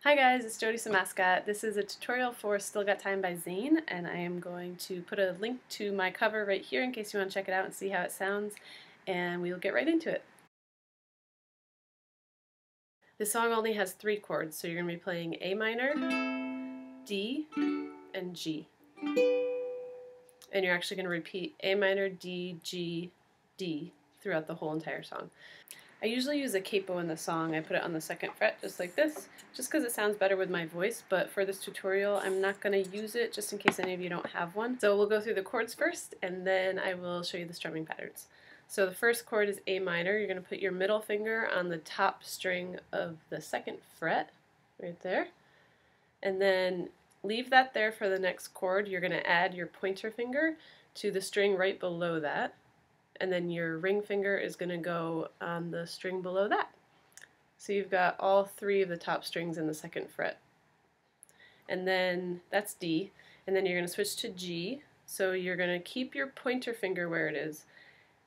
Hi guys, it's Jody Samascott. This is a tutorial for Still Got Time by Zayn, and I am going to put a link to my cover right here in case you want to check it out and see how it sounds, and we'll get right into it. This song only has 3 chords, so you're going to be playing A minor, D, and G. And you're actually going to repeat A minor, D, G, D throughout the whole entire song. I usually use a CAPO in the song. I put it on the 2nd fret just like this, just because it sounds better with my voice, but for this tutorial I'm not going to use it just in case any of you don't have one. So we'll go through the chords first and then I will show you the strumming patterns. So the first chord is A minor. You're going to put your middle finger on the top string of the 2nd fret, right there, and then leave that there for the next chord. You're going to add your pointer finger to the string right below that, and then your ring finger is going to go on the string below that. So you've got all 3 of the top strings in the 2nd fret. And then that's D, and then you're going to switch to G. So you're going to keep your pointer finger where it is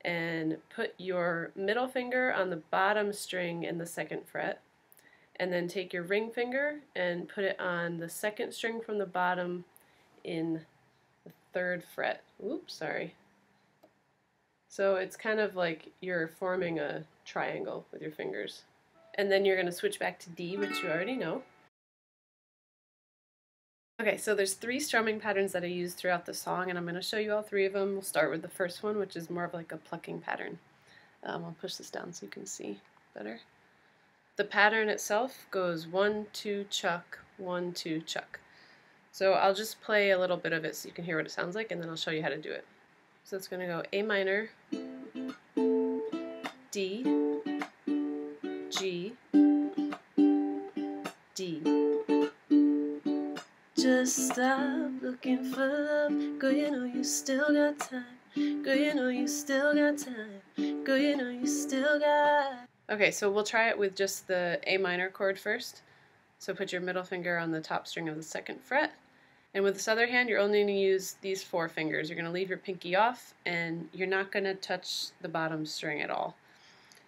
and put your middle finger on the bottom string in the 2nd fret, and then take your ring finger and put it on the 2nd string from the bottom in the 3rd fret. Oops, sorry. So it's kind of like you're forming a triangle with your fingers. And then you're going to switch back to D, which you already know. Okay, so there's 3 strumming patterns that I use throughout the song, and I'm going to show you all 3 of them. We'll start with the first one, which is more of like a plucking pattern. I'll push this down so you can see better. The pattern itself goes 1, 2, chuck, 1, 2, chuck. So I'll just play a little bit of it so you can hear what it sounds like, and then I'll show you how to do it. So it's going to go A minor, D, G, D. Just stop looking for love, girl, you know you still got time. Girl, you know you still got time. Girl, you know you still got... Okay, so we'll try it with just the A minor chord first. So put your middle finger on the top string of the 2nd fret. And with this other hand, you're only going to use these 4 fingers. You're going to leave your pinky off, and you're not going to touch the bottom string at all.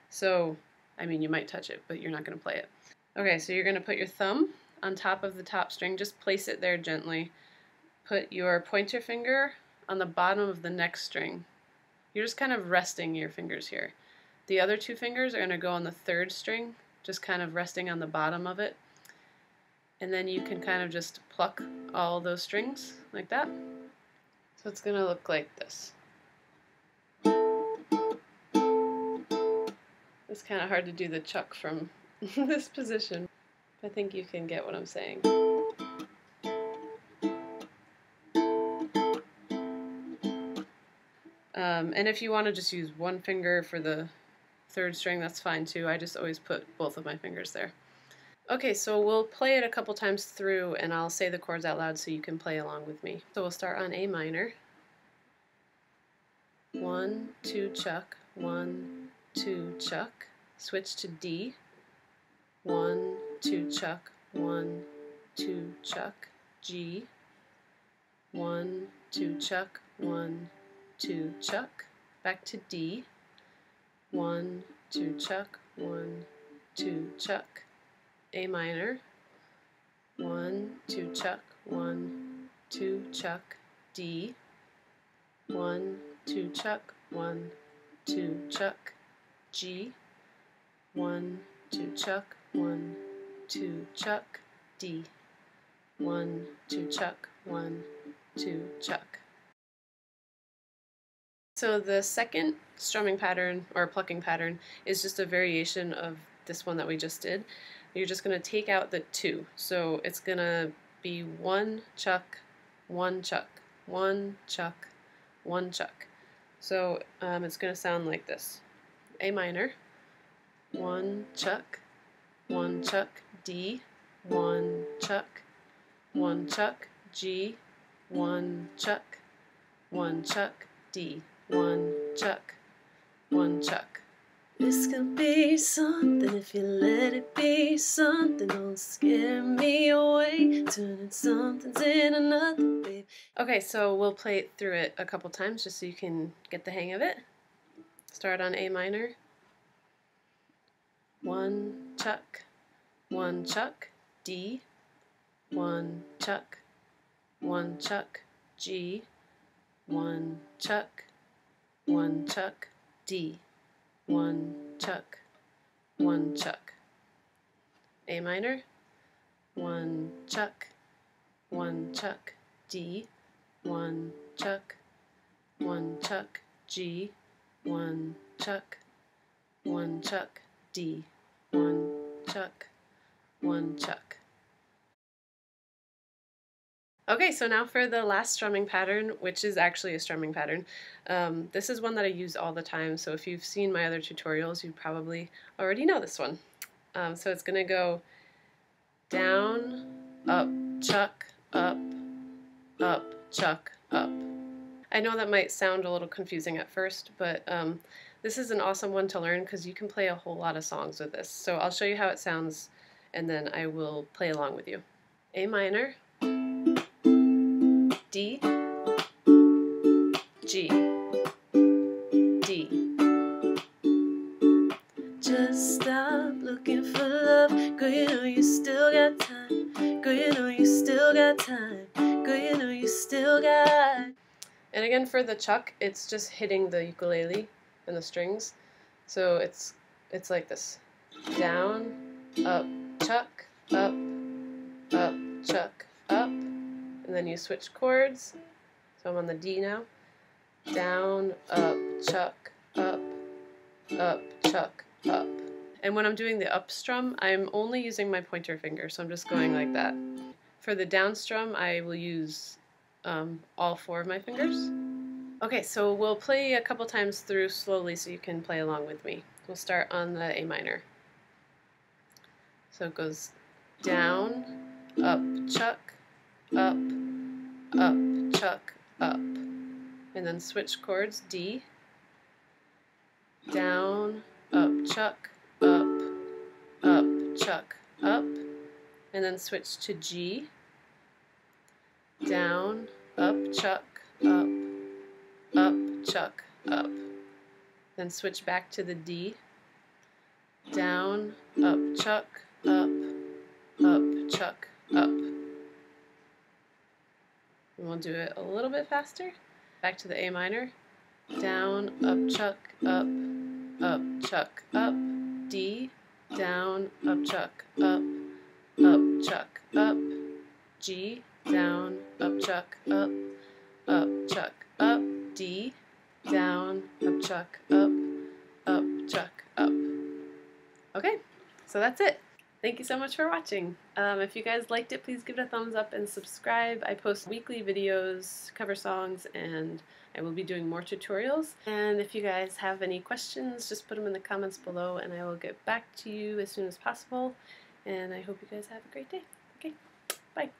So, I mean, you might touch it, but you're not going to play it. Okay, so you're going to put your thumb on top of the top string. Just place it there gently. Put your pointer finger on the bottom of the next string. You're just kind of resting your fingers here. The other 2 fingers are going to go on the 3rd string, just kind of resting on the bottom of it. And then you can kind of just pluck all those strings like that. So it's going to look like this. It's kind of hard to do the chuck from this position. I think you can get what I'm saying. And if you want to just use 1 finger for the 3rd string, that's fine too. I just always put both of my fingers there. Okay, so we'll play it a couple times through, and I'll say the chords out loud so you can play along with me. So we'll start on A minor. 1, 2, chuck, 1, 2, chuck. Switch to D. 1, 2, chuck, 1, 2, chuck. G. 1, 2, chuck, 1, 2, chuck. Back to D. 1, 2, chuck, 1, 2, chuck. A minor, 1, 2, chuck, 1, 2, chuck, D, 1, 2, chuck, 1, 2, chuck, G, 1, 2, chuck, 1, 2, chuck, D, 1, 2, chuck, 1, 2, chuck. So the second strumming pattern, or plucking pattern, is just a variation of this one that we just did. You're just going to take out the 2. So it's going to be 1 chuck, 1 chuck, 1 chuck, 1 chuck. So it's going to sound like this. A minor, 1 chuck, 1 chuck, D, 1 chuck, 1 chuck, G, 1 chuck, 1 chuck, D, 1 chuck, 1 chuck. This could be something if you let it be something. Don't scare me away, turning something's in another, babe. Okay, so we'll play through it a couple times just so you can get the hang of it. Start on A minor. 1 chuck, 1 chuck, D, 1 chuck, 1 chuck, G, 1 chuck, 1 chuck, D, 1 chuck, 1 chuck. A minor, 1 chuck, 1 chuck, D, 1 chuck, 1 chuck, G, 1 chuck, 1 chuck, D, 1 chuck, 1 chuck. Okay, so now for the last strumming pattern, which is actually a strumming pattern. This is one that I use all the time, so if you've seen my other tutorials, you probably already know this one. So it's going to go down, up, chuck, up, chuck, up. I know that might sound a little confusing at first, but this is an awesome one to learn because you can play a whole lot of songs with this. So I'll show you how it sounds, and then I will play along with you. A minor, D, G, D. Just stop looking for love, girl, you know you still got time. Girl, you know you still got time. Girl, you know you still got. And again, for the chuck, it's just hitting the ukulele and the strings. So it's like this. Down, up, chuck, up, chuck, up. And then you switch chords. So I'm on the D now. Down, up, chuck, up, chuck, up. And when I'm doing the up strum, I'm only using my pointer finger, so I'm just going like that. For the down strum, I will use all 4 of my fingers. Okay, so we'll play a couple times through slowly so you can play along with me. We'll start on the A minor. So it goes down, up, chuck, up, chuck, up. And then switch chords, D, down, up, chuck, up, chuck, up. And then switch to G, down, up, chuck, up, chuck, up. Then switch back to the D, down, up, chuck, up, chuck, up. And we'll do it a little bit faster. Back to the A minor, down, up, chuck, up, chuck, up, D, down, up, chuck, up, chuck, up, G, down, up, chuck, up, chuck, up, D, down, up, chuck, up, chuck, up. Okay, so that's it. Thank you so much for watching. If you guys liked it, please give it a thumbs up and subscribe. I post weekly videos, cover songs, and I will be doing more tutorials. And if you guys have any questions, just put them in the comments below and I will get back to you as soon as possible. And I hope you guys have a great day. Okay, bye.